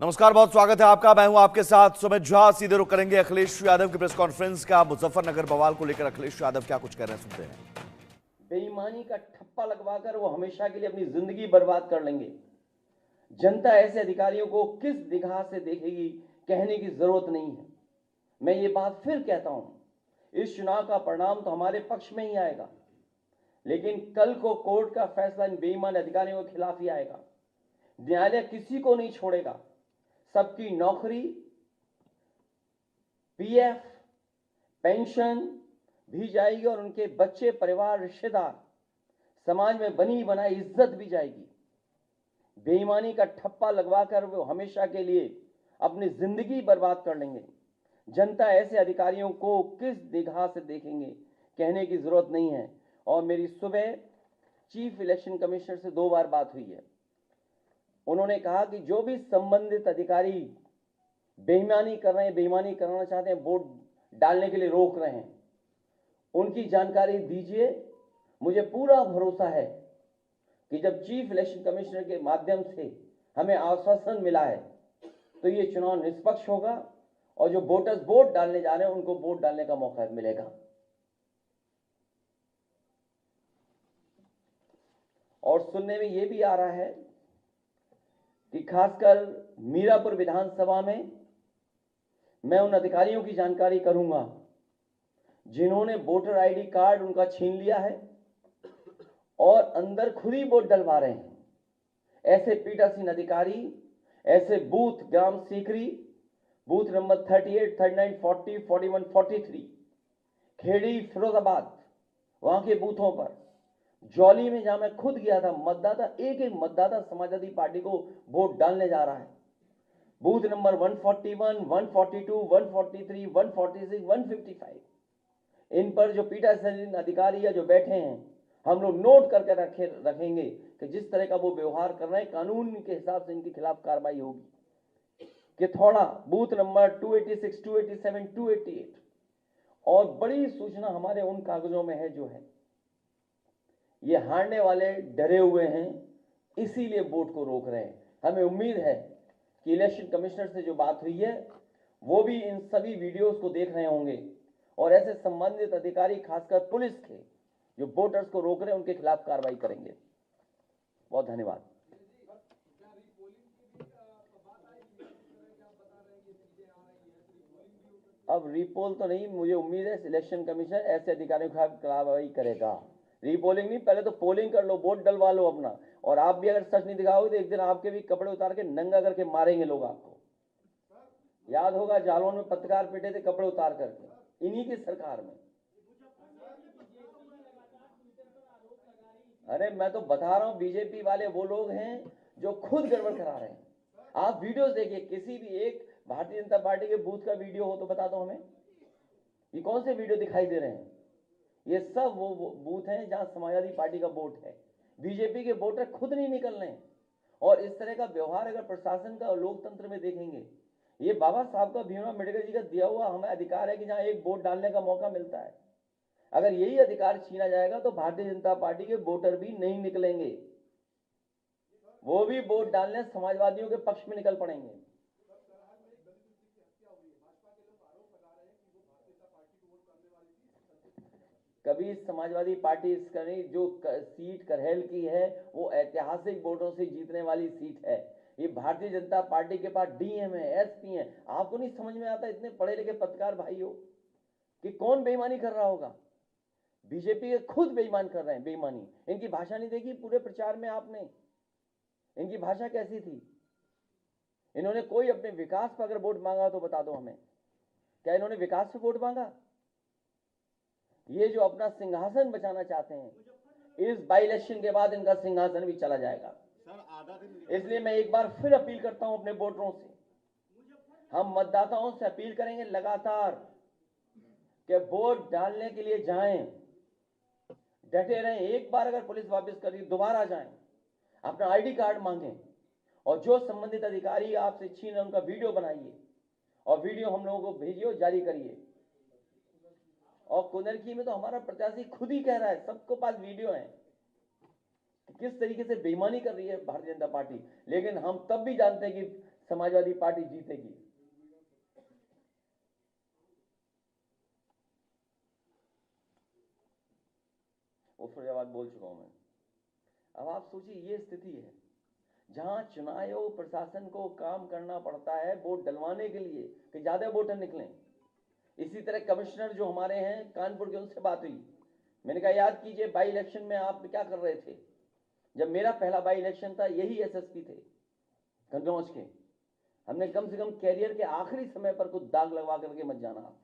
नमस्कार, बहुत स्वागत है आपका। मैं हूं आपके साथ सुमित झा। सीधे रुख करेंगे अखिलेश यादव की प्रेस कॉन्फ्रेंस का। मुजफ्फरनगर बवाल को लेकर अखिलेश यादव क्या कुछ कह रहे हैं, सुनते हैं। बेईमानी का ठप्पा लगवाकर वो हमेशा के लिए अपनी जिंदगी बर्बाद कर लेंगे। जनता ऐसे अधिकारियों को किस निगाह से देखेगी, कहने की जरूरत नहीं है। मैं ये बात फिर कहता हूं, इस चुनाव का परिणाम तो हमारे पक्ष में ही आएगा, लेकिन कल को कोर्ट का फैसला इन बेईमान अधिकारियों के खिलाफ ही आएगा। न्यायालय किसी को नहीं छोड़ेगा। सबकी नौकरी, पीएफ, पेंशन भी जाएगी और उनके बच्चे, परिवार, रिश्तेदार, समाज में बनी बनाई इज्जत भी जाएगी। बेईमानी का ठप्पा लगवाकर वो हमेशा के लिए अपनी जिंदगी बर्बाद कर लेंगे। जनता ऐसे अधिकारियों को किस निगाह से देखेंगे, कहने की जरूरत नहीं है। और मेरी सुबह चीफ इलेक्शन कमिश्नर से 2 बार बात हुई है। उन्होंने कहा कि जो भी संबंधित अधिकारी बेईमानी कर रहे हैं, बेईमानी कराना चाहते हैं, वोट डालने के लिए रोक रहे हैं, उनकी जानकारी दीजिए। मुझे पूरा भरोसा है कि जब चीफ इलेक्शन कमिश्नर के माध्यम से हमें आश्वासन मिला है तो ये चुनाव निष्पक्ष होगा और जो वोटर्स वोट डालने जा रहे हैं उनको वोट डालने का मौका मिलेगा। और सुनने में ये भी आ रहा है कि खासकर मीरापुर विधानसभा में मैं उन अधिकारियों की जानकारी करूंगा जिन्होंने वोटर आईडी कार्ड उनका छीन लिया है और अंदर खुद ही वोट डलवा रहे हैं। ऐसे पीठासीन अधिकारी, ऐसे बूथ ग्राम सीकरी, बूथ नंबर 38, 39, 40, 41, 43, खेड़ी, फिरोजाबाद, वहां के बूथों पर, जौली में जहां मैं खुद गया था, मतदाता एक एक मतदाता समाजवादी पार्टी को वोट डालने जा रहा है। बूथ नंबर 141, 142, 143, 146, 155, इन पर जो पीठासीन अधिकारी या जो बैठे हैं, हम लोग नोट करके रखेंगे कि जिस तरह का वो व्यवहार कर रहे हैं, कानून के हिसाब से इनके खिलाफ कार्रवाई होगी। कि थोड़ा बूथ नंबर 286, 287, 288। और बड़ी सूचना हमारे उन कागजों में है जो है, ये हारने वाले डरे हुए हैं, इसीलिए वोट को रोक रहे हैं। हमें उम्मीद है कि इलेक्शन कमिश्नर से जो बात हुई है वो भी इन सभी वीडियोस को देख रहे होंगे और ऐसे संबंधित अधिकारी, खासकर पुलिस के जो वोटर्स को रोक रहे हैं, उनके खिलाफ कार्रवाई करेंगे। बहुत धन्यवाद। अब रीपोल तो नहीं, मुझे उम्मीद है इलेक्शन कमीशन ऐसे अधिकारियों के खिलाफ कार्रवाई करेगा। रीपोलिंग नहीं, पहले तो पोलिंग कर लो, वोट डलवा लो अपना। और आप भी अगर सच नहीं दिखाओगे तो एक दिन आपके भी कपड़े उतार के नंगा करके मारेंगे लोग आपको। याद होगा जालौन में पत्रकार पीटे थे कपड़े उतार करके, इन्हीं की सरकार में। अरे मैं तो बता रहा हूं, बीजेपी वाले वो लोग हैं जो खुद गड़बड़ करा रहे हैं। आप वीडियोस देखिए, किसी भी एक भारतीय जनता पार्टी के बूथ का वीडियो हो तो बता दो हमें। ये कौन से वीडियो दिखाई दे रहे हैं? ये सब वो बूथ हैं जहां समाजवादी पार्टी का वोट है। बीजेपी के वोटर खुद नहीं निकल रहे हैं। और इस तरह का व्यवहार अगर प्रशासन का और लोकतंत्र में देखेंगे, ये बाबा साहब का, भीमराव अम्बेडकर जी का दिया हुआ हमें अधिकार है कि जहां एक वोट डालने का मौका मिलता है, अगर यही अधिकार छीना जाएगा तो भारतीय जनता पार्टी के वोटर भी नहीं निकलेंगे, वो भी वोट डालने समाजवादियों के पक्ष में निकल पड़ेंगे। कभी समाजवादी पार्टी जो सीट करहेल की है वो ऐतिहासिक वोटों से जीतने वाली सीट है। ये भारतीय जनता पार्टी के पास डीएम है, एसपी है। आपको नहीं समझ में आता, इतने पढ़े लिखे पत्रकार भाई हो, कि कौन बेईमानी कर रहा होगा? बीजेपी के खुद बेईमान कर रहे हैं। बेईमानी, इनकी भाषा नहीं देखी पूरे प्रचार में आपने? इनकी भाषा कैसी थी? इन्होंने कोई अपने विकास पर अगर वोट मांगा तो बता दो हमें, क्या इन्होंने विकास पे वोट मांगा? ये जो अपना सिंहासन बचाना चाहते हैं, इस बाई इलेक्शन के बाद इनका सिंहासन भी चला जाएगा। इसलिए मैं एक बार फिर अपील करता हूं अपने वोटरों से, हम मतदाताओं से अपील करेंगे लगातार कि वोट डालने के लिए जाएं, डटे रहें। एक बार अगर पुलिस वापस करी, दोबारा जाएं, अपना आईडी कार्ड मांगें और जो संबंधित अधिकारी आपसे छीन उनका वीडियो बनाइए और वीडियो हम लोगों को भेजिए और जारी करिए। और कुनरकी में तो हमारा प्रत्याशी खुद ही कह रहा है, सबके पास वीडियो है किस तरीके से बेईमानी कर रही है भारतीय जनता पार्टी। लेकिन हम तब भी जानते हैं कि समाजवादी पार्टी जीतेगी। वो फिरोजाबाद बोल चुका हूं मैं। अब आप सोचिए, ये स्थिति है जहां चुनाव आयोग प्रशासन को काम करना पड़ता है वोट डलवाने के लिए कि ज्यादा वोटर निकलें। इसी तरह कमिश्नर जो हमारे हैं कानपुर के, उनसे बात हुई, मैंने कहा याद कीजिए बाई इलेक्शन में आप क्या कर रहे थे। जब मेरा पहला बाई इलेक्शन था, यही एसएसपी थे कन्नौज के। हमने कम से कम कैरियर के आखिरी समय पर कुछ दाग लगवा करके मत जाना आप।